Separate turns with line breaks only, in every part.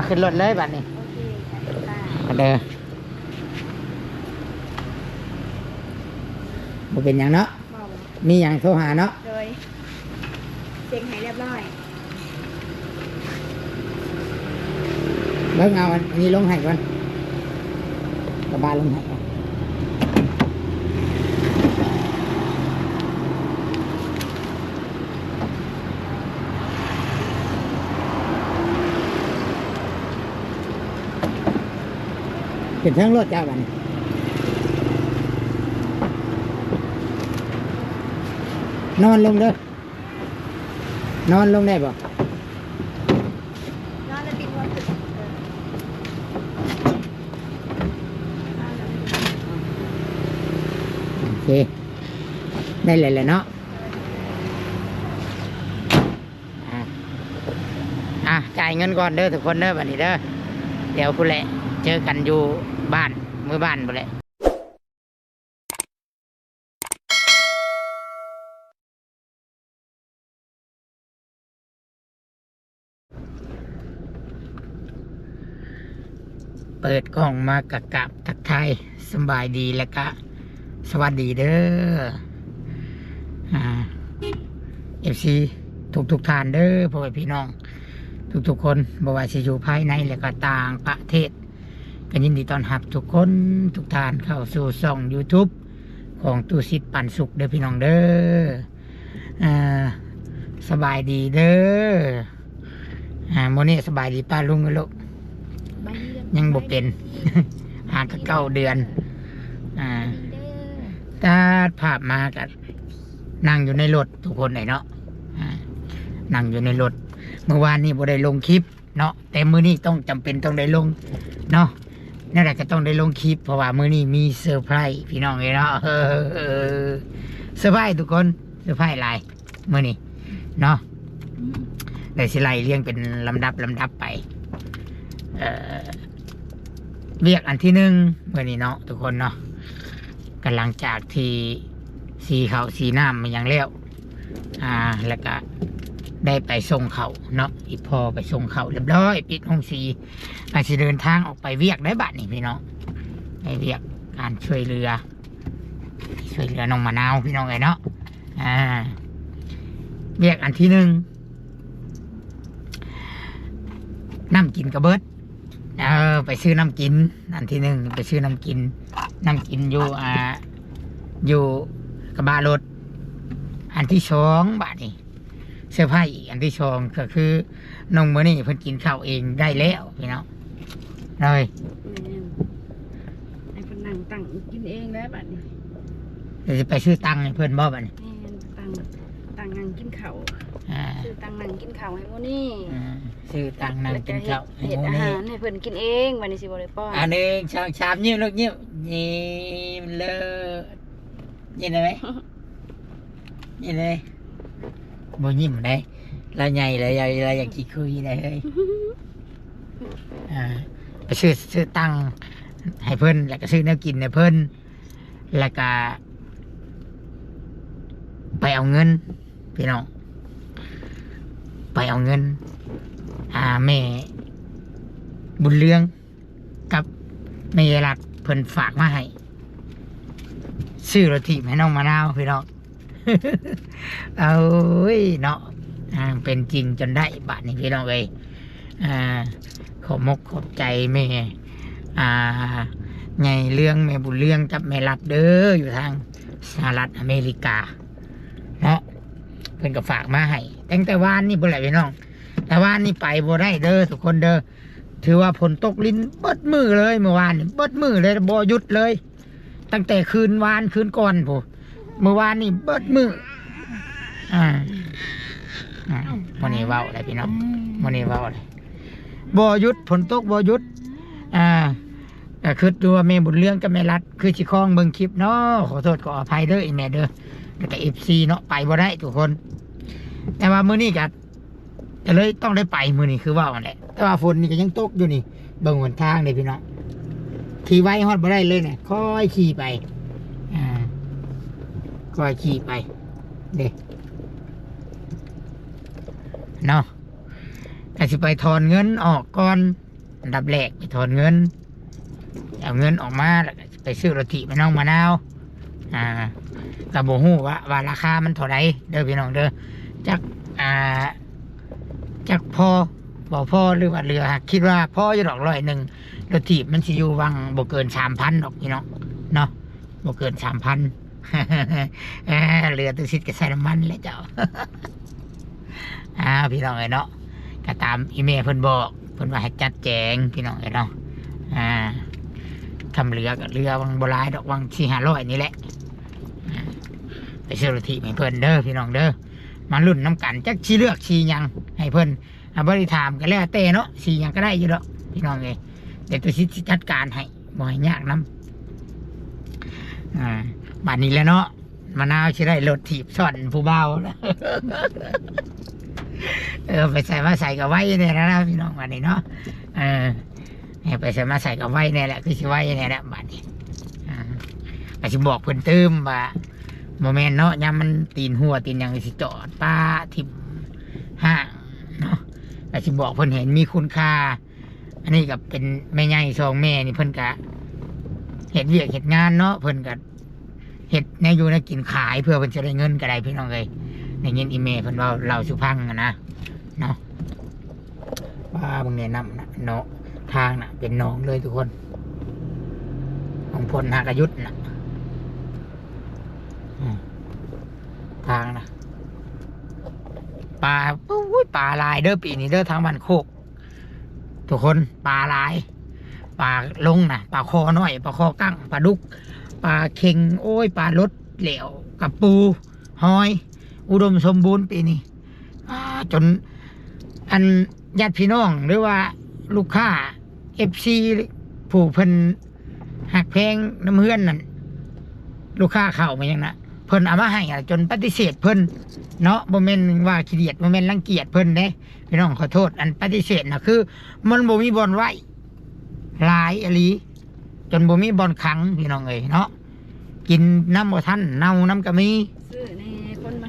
ขึ้นรถเลยบัดนี้
โอเคค่ะ
เด้อบ่เป็นหยังเนาะ
เมา
มีหยังโทรหาเนาะ
โดยเซ็งให้เรียบร้อย
เบิ่งเอาอันนี้ลงให้ก่อนกระบาลงให้ก่อนเป็นทั้งรถเจ้าบัดนี้นอนลงเด้อนอนลงได้บ่
นอนแล้วปิดหัวตึก
โอเคได้เลยแหละเนาะจ่ายเงินก่อนเด้อทุกคนเด้อบัดนี้เด้อเดี๋ยวพุ่นแหละเจอกันอยู่บ้านมือบ้านพุ่นแหละเปิดกล้องมากะกับทักทายสบายดีแล้วก็สวัสดีเด้อFC ทุกท่านเด้อพ่อแม่พี่น้องทุกคนบ่ว่าสิอยู่ภายในและก็ต่างประเทศก็ยินดีต้อนรับทุกคนทุกท่านเข้าสู่ช่อง YouTube ของตู้ซิดปันสุขเด้อพี่น้องเด้อสบายดีเด้อโมนี่สบายดีป้าลุงกันลูกยังบ่เป็น หากเก้าเดือนตาภาพมากับนั่งอยู่ในรถทุกคนไหนเนาะนั่งอยู่ในรถเมื่อวานนี้บ่ได้ลงคลิปเนาะแต่มื้อนี้ต้องจำเป็นต้องได้ลงเนาะนั่นแหละก็ต้องได้ลงคลิปเพราะว่ามื้อนี้มีเซอร์ไพรส์พี่น้องเลยเนาะเซอร์ไพรส์ทุกคนเซอร์ไพรส์หลายมื้อนี้เนาะได้สิไล่เรียงเป็นลำดับไปเรียกอันที่หนึ่งเมื่อนี้เนาะทุกคนเนาะกำลังจากที่สีเขาสีน้ำมันยังเลี้ยวแล้วก็ได้ไปส่งเขาเนาะอีพอไปส่งเขาเรียบร้อยปิดห้องสีอาจจะเดินทางออกไปเวียกได้บัดนี่พี่น้องไปเวียกการช่วยเรือน้องมะนาวพี่น้องไงเนาะเวียกอันที่หนึ่งน้ำกินกระเบิดไปซื้อน้ำกินอันที่หนึ่งไปซื้อน้ำกินอยู่กระบะรถอันที่สองบาทนี่เสื้อผ้าอีกอันที่สองก็คือน้องมื้อนี่เพิ่นกินข้าวเองได้แล้วพี่น้องเลย
ไอ้คนนั่งตั้งกินเองแล้วบัดนี้
เดี๋ยวจะไปซื้อตังค์ให้เพื่อนบ่บัดนี้
ตั้งนั่งกินข้าวซื้อตั้งนั่งกินข้าวให้โมนี่
ซื้อตังค์นั่งกินข้าวให้โมนี่
อาหารให้เพิ่นกินเองวันนี้สิบ่ได้ป้อน
อันนึงชามยิ้มลูกยิ้มยิ้มเลยยิ้มได้ไหมยิ้มเลยบ่ยิ้มได้เราใหญ่เลยเราอยากขี้คุยได้เฮ้ยไปซื้อตังค์ให้เพิ่นแล้วก็ซื้อแนวกินให้เพิ่นแล้วก็ไปเอาเงินพี่น้องไปเอาเงินแม่บุญเรืองกับแม่ยายรัดเพิ่นฝากมาให้ซื้อรถถีบให้น้องมะนาวพี่น้อง เอาเนาะเป็นจริงจนได้บาทนี้พี่น้องเลยขอบใจแม่ไงเรื่องแม่บุญเรื่องกับแม่รัดเด้ออยู่ทางสหรัฐอเมริกาเนาะเพิ่นก็ฝากมาให้ตั้งแต่วานนี่บ่ไหลพี่น้องแต่วานนี่ไปบ่ได้เด้อทุกคนเด้อถือว่าฝนตกลิ้นเบิดมือเลยเมื่อวานเบิดมือเลยบ่หยุดเลยตั้งแต่คืนก่อนผู้เมื่อวานนี่เบิดมือวันนี้เว้าอะไรพี่น้องวันนี้เว้าอะไรบ่หยุดฝนตกบ่หยุดก็คือตัวแม่บุญเรื่องกับแม่รัดคือสิคล้องเบิ่งคลิปเนาะขอโทษขออภัยเด้อไอ้แม่เด้อแล้วก็ FC เนาะไปบ่ได้ทุกคนแต่ว่ามื้อนี้ก็เลยต้องได้ไปมื้อนี้คือว่าอันแหละแต่ว่าฝนนี่ก็ยังตกอยู่นี่เบิ่งหนทางเลยพี่น้องขี่ไว้ฮอดบ่ได้เลยเนี่ยค่อยขี่ไปค่อยขี่ไปเด้เนาะ ก็สิไปถอนเงินออกก่อนอันดับแรกไปถอนเงินเอาเงินออกมาแล้วก็ไปซื้อโรตีไปน้องมะนาวกับโบฮู้ว่าราคามันเท่าไหร่เด้อพี่น้องเด้อจากพอบอกพ่อหรือว่าเรือคิดว่าพ่อจะดอก100โรตีมันสิอยู่วังบ่เกิน 3,000 ดอกพี่น้องเนาะบ่เกิน 3,000 เรือตุสิทธิ์ก็ใส่น้ำมันเลยเจ้า พี่น้องเอ้ยเนาะก็ตามอีเมลเพิ่นบอกเพิ่นว่าให้จัดแจงพี่น้องเอ้ยเนาะทำเรือกับเรือวังโบราณดอกวัง400-500นี่แหละไปซื้อโรตีให้เพิ่นเด้อพี่น้องเด้อมาลุ้นน้ำกันจักชีเลือกชียังให้เพิ่นบริถามกันแล้วแต่เนาะชียังก็ได้อยู่ดอกพี่น้องเอ้ยเดี๋ยวตัวชิดจัดการให้บ่ให้ยากน้ำบัดนี้แล้วเนาะมะนาวสิได้รถถีบซ่อนผู้เบาแล้ว ไปใส่มาใส่กับไว้เนี่ยนะพี่น้องบัดนี้เนาะไปใส่มาใส่กับไว้เนี่ยแหละคือสิไว้เนี่ยแหละบัดนี้ก็สิบอกเพิ่นตื้มว่าโมเมนต์เนาะยามมันตีนหัวตีนยังสิจอดป้าทิมห้างเนาะก็สิบอกเพิ่นเห็นมีคุณค่าอันนี้กับเป็นแม่ใหญ่สองแม่นี่เพิ่นกะเห็ดเวียกเห็ดงานเนาะเพิ่นกะเห็ดในอยู่ในกินขายเพื่อเพิ่นจะได้เงินก็ได้พี่น้องเลยในเงินอีเมลเพิ่นเราสุพังนะเนาะว่าบางเนี่ยนำนะเนาะทางน่ะเป็นหนองเลยทุกคนของพลหากยุทธนะทางนะปลาปลาลายเด้อปีนี้เด้อทางบ้านโคกทุกคนปลาลายปลาลงนะปลาคอน้อยปลาคอกั้งปลาดุกปลาเค็งโอ้ยปลารสเหลวกับปูหอยอุดมสมบูรณ์ปีนี้จนอันญาติพี่น้องหรือว่าลูกค้าFC ผู้เพิ่นหักแพงน้ำเฮือนนั่นลูกค้าเข้ามาอย่างนั้นเพิ่นเอามาให้จนปฏิเสธเพิ่นเนาะบ่แม่นว่าขี้เกียจบ่แม่นรังเกียจเพิ่นเด้พี่น้องขอโทษอันปฏิเสธน่ะคือมันบ่มีบ่อนไว้หลายอหลีจนบ่มีบ่อนขังพี่น้องเอ้ยเนาะกินน้ำบ่ทันเน่าน้ำก็มี
ซื้อในคนมา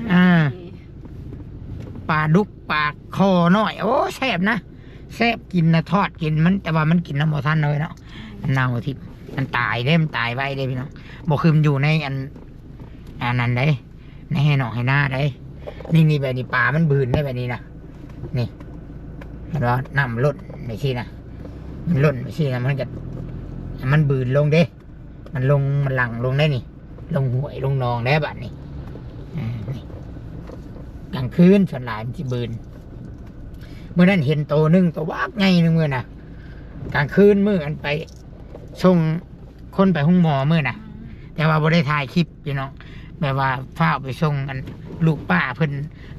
ปลาดุกปลาคอน้อยโอ้แซ่บนะแซ่บกินนะทอดกินมันแต่ว่ามันกินน้ำบ่ทันเลยเนาะเน่าทิพย์มันตายได้มันตายไว้ได้พี่น้องบ่คือมันอยู่ในอันนั้นได้ในให้หนองให้หน้าได้นี่แบบนี้ปลามันบืนได้แบบนี้นะนี่เห็นว่าน้ำลดในที่นะมันลดในที่นะมันบืนลงเด้มันลงมันหลั่งลงได้นี่ลงห่วยลงนองได้แบบนี้กลางคืนส่วนหลายมันจะบืนเมื่อนั้นเห็นโตนึงตัววากไงนึงเมื่อน่ะกลางคืนเมื่ออันไปส่งคนไปห้องหมอเมื่อน่ะแต่ว่าบ่ได้ถ่ายคลิปพี่น้องแบบว่าฝ้าไปส่งอันลูกป้าเพิ่น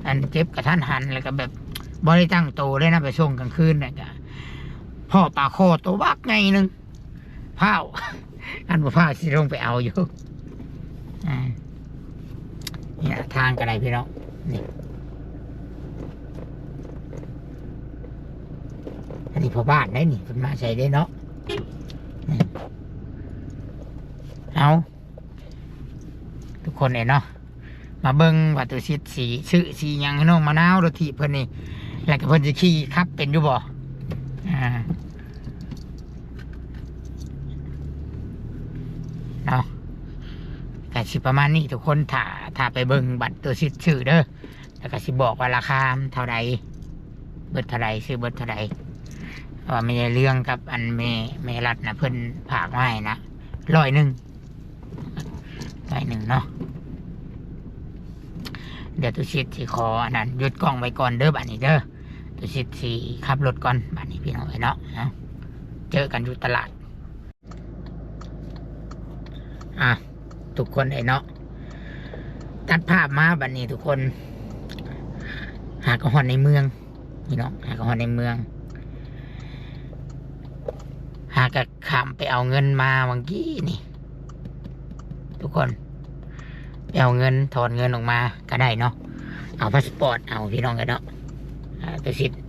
อันเจ็บกระทันหันแล้วก็แบบบ่ได้ตั้งโตเลยนะไปส่งกลางคืนน่ะก็พ่อปลาโคตัววากไงนึงผ้าอันบ่ผ้าสิลงไปเอาอยู่เนี่ยทางกระไดพี่น้องนี่อันนี้พอบ้านได้นี่เพิ่นมาใส่ได้เนาะเอาทุกคนเนาะมาเบิ้งวัตถุสิทธิ์สียังให้น้องมะนาวรถถีบเพิ่นนี่แล้วก็เพิ่นจะขี่ขับเป็นอยู่บ่เนาะแต่สิประมาณนี้ทุกคนถ้าไปเบิ้งบัตรตัวสิทธิ์ชื่อเด้อแล้วก็สิบอกว่าราคาเท่าไรเบิดเท่าไรซื้อเบิดเท่าไรว่าไม่ใช่เรื่องกับอันเมรัดนะเพิ่นผากไว้นะ100เนาะเดี๋ยวตุชิตสิขออันนั้นหยุดกล้องไว้ก่อนเด้อบัดนี้เด้อตุชิตสิขับรถก่อนบัดนี้พี่น้องเนาะเจอกันอยู่ตลาดทุกคนเนาะตัดภาพมาบัดนี้ทุกคนหากระหอนในเมืองพี่น้องหากระหอนในเมืองหากระขำไปเอาเงินมาเมื่อกี้นี่ทุกคนไปเอาเงินถอนเงินออกมาก็ได้เนาะเอาพาสปอร์ตเอาพี่น้องกันเนาะตัวสิทธิ์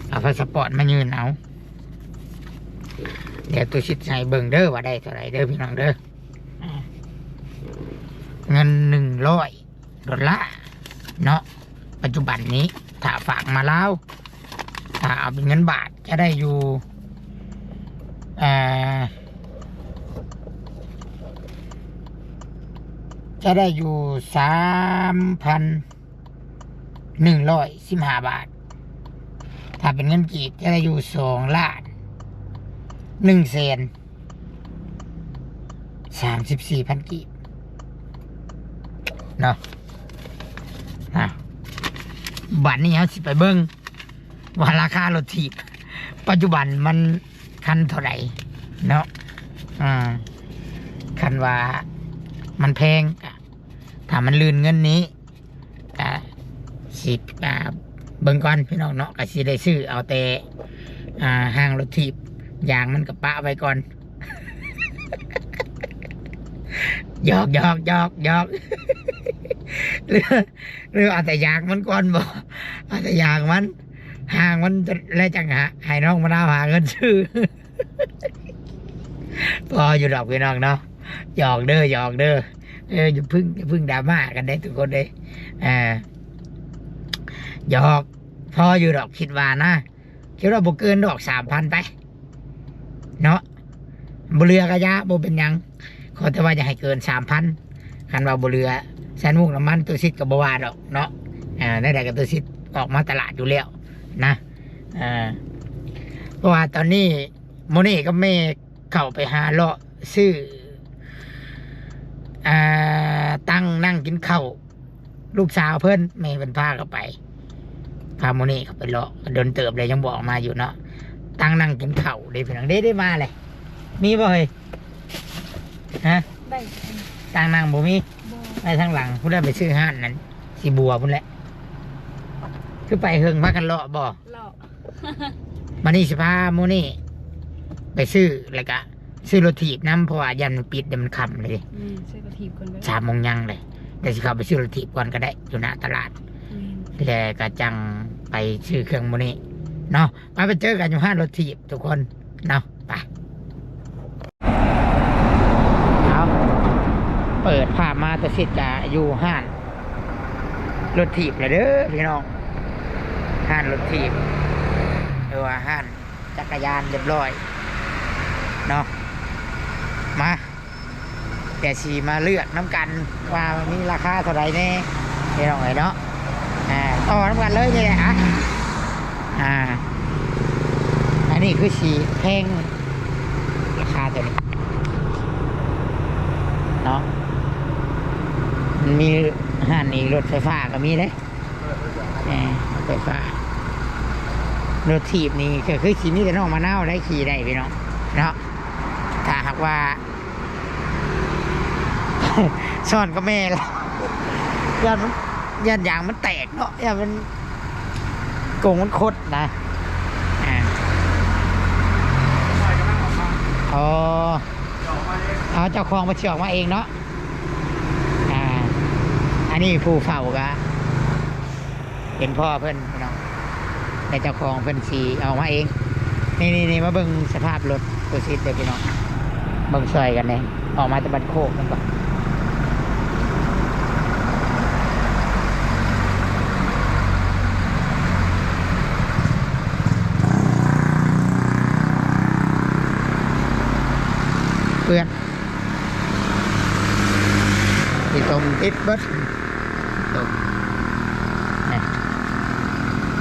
เอาพาสปอร์ตมายืนเอาเดี๋ยวตัวสิทธิ์ใส่เบิ่งเด้อว่าได้เท่าไรเด้อพี่น้องเด้อเงิน$100เนาะปัจจุบันนี้ถ้าฝากมาแล้ว ถ้าเอาเป็นเงินบาทจะได้อยู่จะได้อยู่3,115 บาทถ้าเป็นเงินกีบจะได้อยู่2,134,000 กีบเนาะบัตรนี้เขาสิไปเบิ้งว่าราคารถถีบปัจจุบันมันคันเท่าไหร่เนาะคันว่ามันแพงถ้ามันลื่นเงินนี้ก็สิเบิ่งก่อนพี่น้องเนาะก็สิได้ซื้อเอาแต่ห้างรถถีบยางมันกับปะไว้ก่อน หยอกหรือเอาแต่ยางมันก่อนบ่เอาแต่ยางมันห่างมันแล้วจังให้น้องมะนาวหาเงินซื้อ พออยู่ดอกพี่น้องเนาะหยอกเด้ออย่าพึ่งดราม่ากันได้ทุกคนเลยหยอกพออยู่ดอกคิดว่านะคิดว่าบ่เกินดอก 3,000 ไปเนาะบ่เรือกะยะบ่เป็นหยังขอแต่ว่าอย่าให้เกิน 3,000 คันว่าบ่เรือแสนมุกน้ำมันตัวซิดกับบ่ว่าดอกเนาะได้กับตัวซิดออกมาตลาดอยู่แล้วนะเพราะว่าตอนนี้โมนี่ก็แม่เข้าไปหาเลาะซื้อตั้งนั่งกินข้าวลูกสาวเพิ่นแม่เป็นพาเข้าไปพาโมนี่เข้าไปเลาะเดินเติบเลยยังบอกมาอยู่เนาะตั้งนั่งกินข้าวได้เพียงได้มาเลยมีบ่เฮ้ยฮะ
ได้
ตั้งนั่งบ่มีไปทางหลังพุ่นได้ไปซื้อห้านนั้นสีบัวพุ่นแหละคือไปเฮิงพากันเลาะบ่มานี่สิพาโมนี่ไปซื้อแล้วก็ซื้อรถถีบน้ำเพราะว่ายันมันปิดเดี๋ยวมันค่ำเลย
ซื้อรถถีบก่อน
3 โมงยังเลยแต่สิเข้าไปซื้อรถถีบก่อนก็ได้อยู่หน้าตลาดแล้วก็จังไปซื้อเครื่องโมนี่เนาะมาไปเจอกันอยู่ห้านรถถีบทุกคนเนาะไปเอาเปิดภาพมาแต่สิจะอยู่ห้านรถถีบเลยเด้อพี่น้องห้านรถถีบหรือว่าห้านจักรยานเรียบร้อยเนาะมาแต่สีมาเลือกน้ำกันว่ามีราคาเท่าไหร่แน่พี่น้องเนาะต่อน้ำกันเลยนี่แหละอันนี้คือสีแพงราคาตัวนี้เนาะมีห้านนี้รถไฟฟ้าก็มีเลยไฟฟ้ารถถีบนี่ก็คือขี่นี่แต่น้องมาเน่าได้ขี่ได้พี่น้องเนาะถ้าหากว่า ซ่อนก็แม่แล้วยันยางมันแตกเนาะยันมันโกงมันคดนะเอาเจ้าของมาเชี่ยวมาเองเนาะอันนี้ผู้เฝ้าก็เป็นพ่อเพื่อนพี่น้องแต่เจ้าของเพิ่นสีเอามาเองนี่มาเบิ่งสภาพรถตัวซิดเลยพี่น้องเบิ่งซอยกันเลยออกมาจากบ้านโคกนั่นก่อนเพื่อนที่ตรงติดเบิดตรง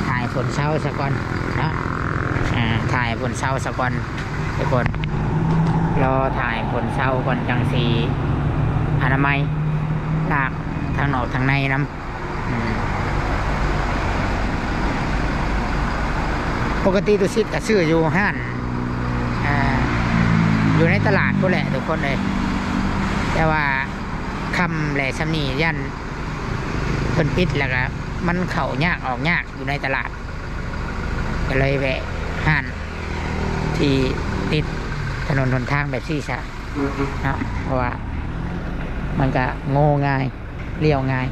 ถ่ายฝนเช้าสักก่อนเนาะถ่ายฝนเช้าสักก่อนทุกคนรอถ่ายฝนเช้าก่อนจังสีอนามัยลากทางนอกทางในน้ำปกติตัวซิดก็ซื้ออยู่ห้านอยู่ในตลาดก็แหละทุกคนเลยแต่ว่าคำแหล่ชำนียันเพิ่นปิดแล้วก็มันเข่ายากออกยากอยู่ในตลาดก็เลยแวะห้านที่ติดถนนหนทางแบบซี่ซะเนาะเพราะว่ามันก็โง่ง่ายเลี้ยวง่าย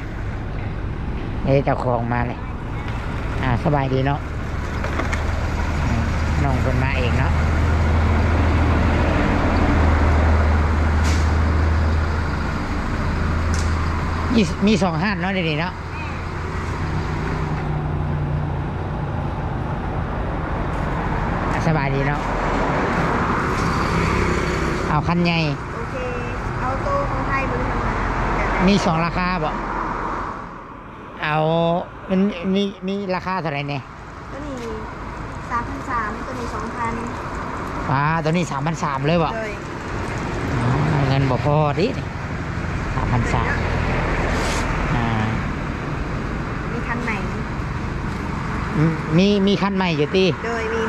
เจ้าของมาเลยสบายดีเนาะน้องคนมาเองเนาะมี2 ห้านเนาะเดี๋ยวนี้เนาะ สบายดีเนาะเอาคันใหญ่
โอเคเอาโตของไทยบริษัทมา
มี2ราคาบ่เอามันมีราคาเท่าไหร่เนี่ย
ตัวนี้3,300ตัวนี้2,000
ตัวนี้3,300เลยบ่
เลย
เงินบ่พอดิ3,300
มีคันใหม่
มีคันใหม่อยู่ติ
โดยมี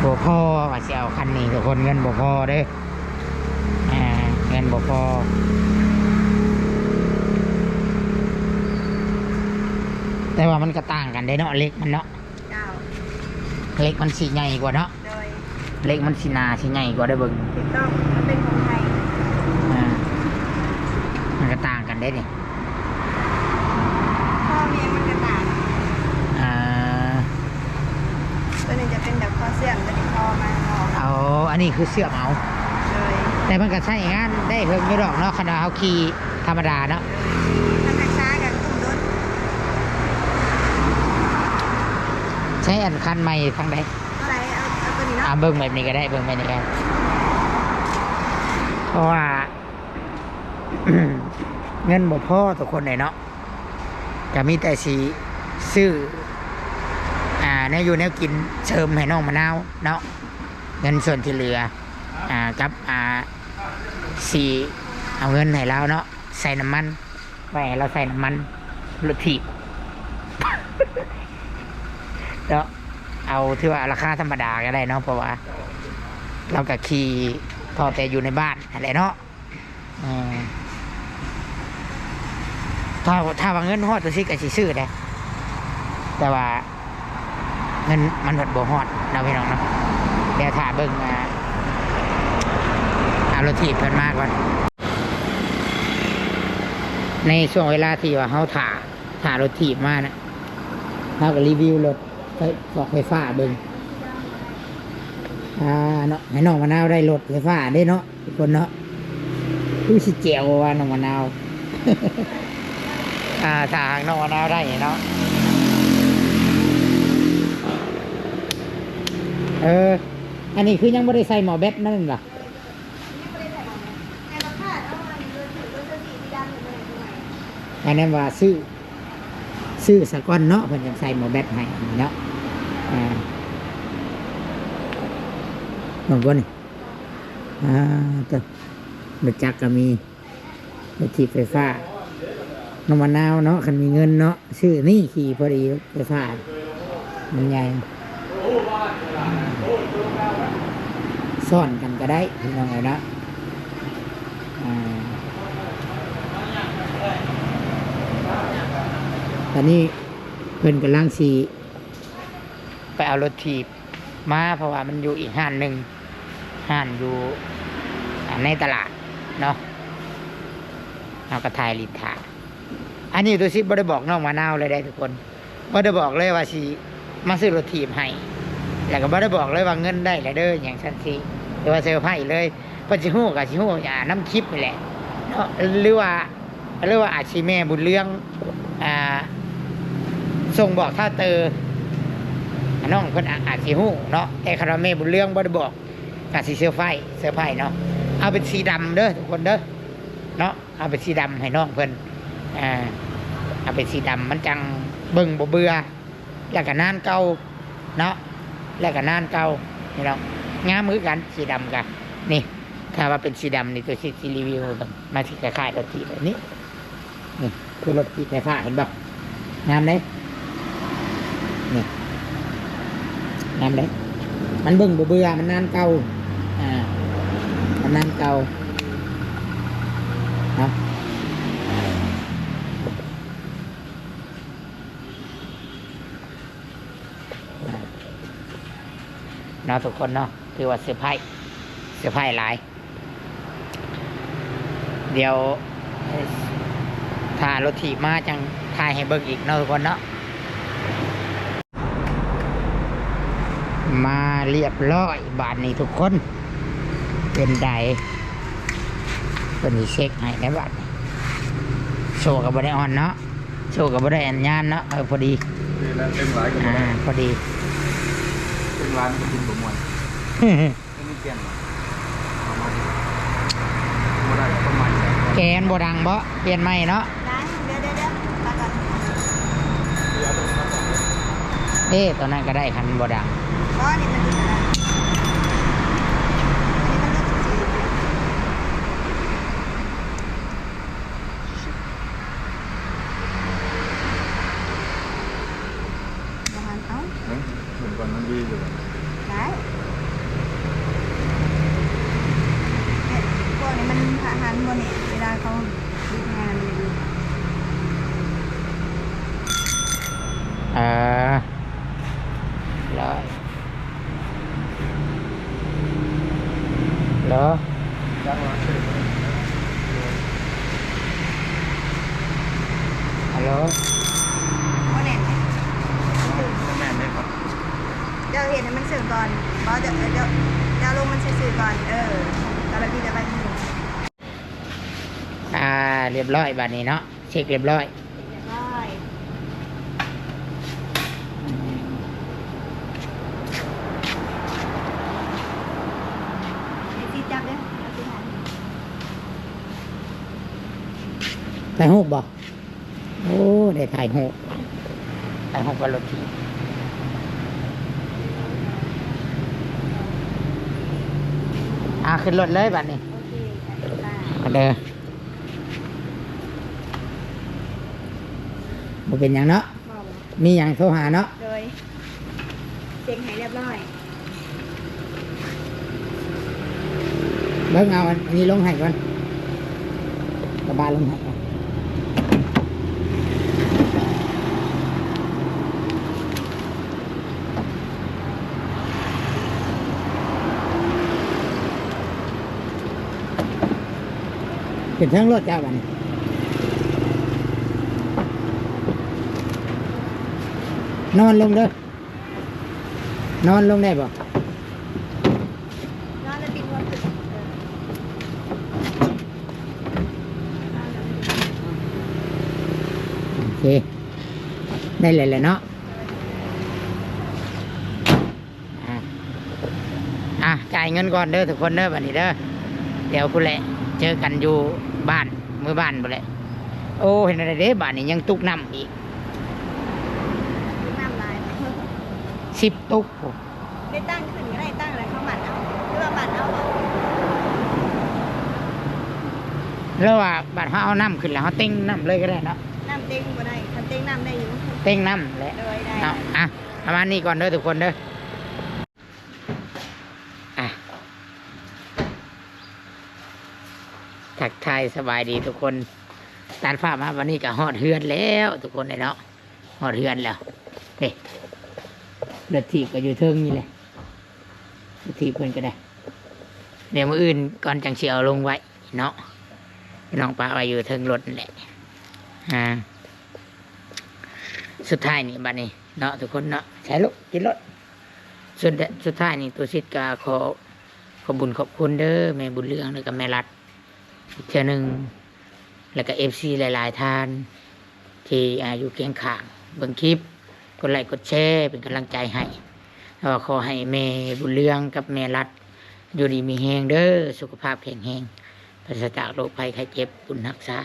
บ่พอว่าสิเอาคันนี้ทุกคนเงินบ่พอเด้เงินบ่พอแต่ว่ามันก็ต่างกันได้เนาะเล็กมันเนาะ
เจ้า
เล็กมันสีใหญ่กว่าเนาะ
โดย
เล็กมันสีนาสีใหญ่กว่าได้เบิ่ง
ถูกต้องมันเป็นของไทย
มันก็ต่างกันได้นี่
พ่อเมียมันกระต่างตัวนี้จะเป็นแบบคอเสื่อมตัวนี้คอมาหอ
เอาอันนี้คือเสื้อเมา
เลย
แต่มันก็ใช้งานได้เพิ่มอยู่ดอกเนาะขนาดเขาขี่ธรรมดาเนาะ
ทำทักษะกันคุมรถ
ใช้อันคันใหม่ทางใด
อะไรเอาตัวนี้เนาะ
เบิ่งแบบนี้ก็ได้เบิ่งแบบนี้ก็ได้เพราะว่า เงินบ่พอทุกคนเลยเนาะจะมีแต่สีซื้อแนวอยู่แนวกินเชิมให้น้องมะนาวเนาะเงินส่วนที่เหลือกับสีเอาเงินให้เราเนาะใส่น้ำมันไว้ให้เราใส่น้ำมันรถถีบ เนาะเอาที่ว่าราคาธรรมดาก็ได้เนาะเพราะว่า เราก็ขี่พอแต่อยู่ในบ้านอะไรเนาะถ้าว่าเงินฮอดตัวซิก็สิซื้อได้แต่ว่าเงินมันหดบ่ฮอดเราพี่น้องเนาะเดี๋ยวถ่าเบิ่งเอารถถีบเพิ่นมาก่อนในช่วงเวลาที่ว่าเฮาถ่ารถถีบมานะเฮาก็รีวิวรถไฟฟ้าเบิ่งเนาะให้น้องมะนาวได้รถไฟฟ้าได้เนาะทุกคนเนาะรู้สิแจ๋วว่าน้องมะนาว ถ้าหากน้องมะนาวได้เนาะอันนี้คือยังไม่ได้ใส่หมอแบตนั่นหรออันนั้นว่าซื้อสก้อนเนาะเพิ่นยังใส่หมอแบตให้เนาะหมดบ่นี่ตัวรถจักรก็มีรถถีบไฟฟ้าน้องมะนาวเนาะคันมีเงินเนาะซื้อนี่ขี่พอดีไฟฟ้ามันใหญ่ซ่อนกันก็ได้พี่น้องไงนะตอนนี้เพิ่นกำลังสีไปเอารถถีบมาเพราะว่ามันอยู่อีกห้านหนึ่งห้านอยู่ในตลาดเนาะเอากระทายลินทาอันนี้ตัวซิบ่ได้บอกน้องมะนาวเลยได้ทุกคนบ่ได้บอกเลยว่าสิมาซื้อรถถีบให้แล้วก็บ่ได้บอกเลยว่าเงินได้แล้วเด้ออย่างชั้นสิหรือว่าเซอร์ไพรส์เลยเพิ่นสิฮู้ก็สิฮู้น้ำคลิปนี่แหละเนาะหรือว่าอาชีแม่บุญเรื่องส่งบอกถ้าเตอน้องเพิ่นอาจสิฮู้เนาะแต่คาราแม่บุญเรื่องบ่ได้บอกก็สิเซอร์ไพรส์เนาะเอาเป็นสีดำเด้อทุกคนเด้อเนาะเอาเป็นสีดำให้น้องเพิ่นเอาเป็นสีดำมันจังเบิ่งบ่เบื่อแล้วก็นานเก่าเนาะแล้วก็นานเก่านี่เนาะงามมือกันสีดำกันนี่ถ้าว่าเป็นสีดำนี่ตัวสีรีวิวกันมาที่คล้ายๆรถถีบแบบนี้นี่คือรถถีบไฟฟ้าเห็นบ่งามเลยนี่งามเลยมันเบิ่งบ่เบื่อมันนานเก่ามันนานเก่าเนาะเนาะทุกคนเนาะคือว่าเซอร์ไพรส์หลายเดี๋ยวถ้ารถถีบมาจังถ่ายให้เบิ่งอีกเนาะทุกคนเนาะมาเรียบร้อยบาทนี้ทุกคนเป็นใดเป็นเช็คให้ในบัตรโชว์กับบได้ออนเนาะโชว์กับบได้อันยานเนาะพอดี
ดีแล้วเต็มหลายกัน
พอดี
เต็มร้านก็กินบ่ม่วนไม่มีเปลี่ยนเอามาบ่ได้ต้นไม้ใส่
แกนบ่ดังบ่เปลี่ยนใหม่เนาะ
ได้เดี๋ยวมาก่อน
ตอนนั้นก็ได้คันบ่ดัง
ก็นี่มันดีกว่าอันนี้มันเลือกสีอย่าหันเอา
เหมือนก่อนมันดีอยู่
ได้เนี่ยพวกนี้มันหันบนนี่เวลาเขาดูงานมันดี
ร้อยเหรอ
ยักษ์ร้านเชื่อ
ฮัลโหล
ว่าแน่นไหม
แม่ได้ครับ
เดี๋ยวเห็นให้มันสื่อก่อนเพราะเดี๋ยวลงมันสื่อก่อนแล้วพี่จะไปที่หนึ่ง
เรียบร้อยบัดนี้เนาะเช็คเรียบร้อย
ได้ไอ้ที่จับเนี่ยเอาที่หัน
ถ่ายรูปบ่โอ้ได้ถ่ายรูปกับรถทีขึ้นรถเลยบัดนี้
โอเคได้
มาเด้อบ่เป็นหยังเนาะ
บอก
มีหยังโทรหาเนาะ
โดยเซ็งให้เรียบร้อย
เบิ่งเอาอันนี้ลงให้ก่อนกระบาลงให้ก่อนเป็นทั้งรถเจ้าบัดนี้นอนลงเด้อนอนลงได้บ่
นอนแล้วปิดหัวตึก
โอเค ได้เลยแหละเนาะจ่ายเงินก่อนเด้อทุกคนเด้อบัดนี้เด้อเดี๋ยวพุ่นแหละเจอกันอยู่บ้านมือบ้านพุ่นแหละโอ้เห็นอะไรเด้บ้านนี้ยังตุกน้ำอีก
น้ำลาย
10 ตุกโอ้
ได้ตั้งขึ้นก็ได้ตั้งอะไรเขาหมั่นเอาหรือว่าหมั่นเอา
แล้วว่าบัดเขาเอาน้ำขึ้นแล้วเขาเต็งน้ำเลยก็ได้เนาะ
น้ำเต็งก็ได้คันเต็งน้ำได้อยู่
เต็งน้ำแหละ
โดยได้
เอาประมาณนี้ก่อนเด้อทุกคนเด้อทักทายสบายดีทุกคนตานฟ้ามาวันนี้ก็ฮอดเฮือนแล้วทุกคนเลยเนาะฮอดเฮือนแล้วเฮ้รถถีบก็อยู่เทิงนี่เลยรถถีบเพิ่นก็ได้เดี๋ยวมื้ออื่นก่อนจังสิเอาลงไว้เนาะพี่น้องป้าไว้อยู่เทิงรถนั่นแหละสุดท้ายนี่บัดนี้เนาะทุกคนเนาะใช้ลูกกินรถสุดท้ายนี่ตัวชิดก็ขอบุญขอบคุณเด้อแม่บุญเรืองแล้วก็แม่รัดอีกเทื่อหนึ่งแล้วก็FC หลายๆท่าน ที่อยู่เคียงข้างเบิ่งคลิปกดไลค์กดแชร์เป็นกำลังใจให้แล้วก็ขอให้แม่บุญเรืองกับแม่รัดอยู่ดีมีแฮงเด้อสุขภาพแข็งแรงปราศจากโรคภัยไข้เจ็บบุญรักษา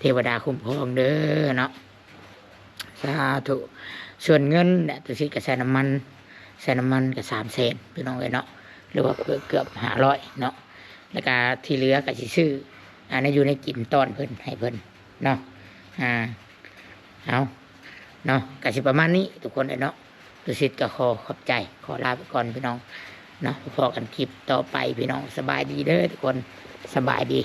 เทวดาคุ้มครองเด้อเนาะสาธุส่วนเงินเนี่ยตัวชิดกับใส่น้ำมันกับ300,000พี่น้องเลยเนาะหรือว่าเกือบ500เนาะแล้วก็ที่เหลือก็สิซื้อในอยู่ในกินต้อนเพิ่นให้เพิ่นเนาะเอาเนาะก็สิประมาณนี้ทุกคนเลยเนาะตัวชิดก็ขอขอบใจขอลาไปก่อนพี่น้องเนาะพอกันคลิปต่อไปพี่น้องสบายดีเด้อทุกคนสบายดี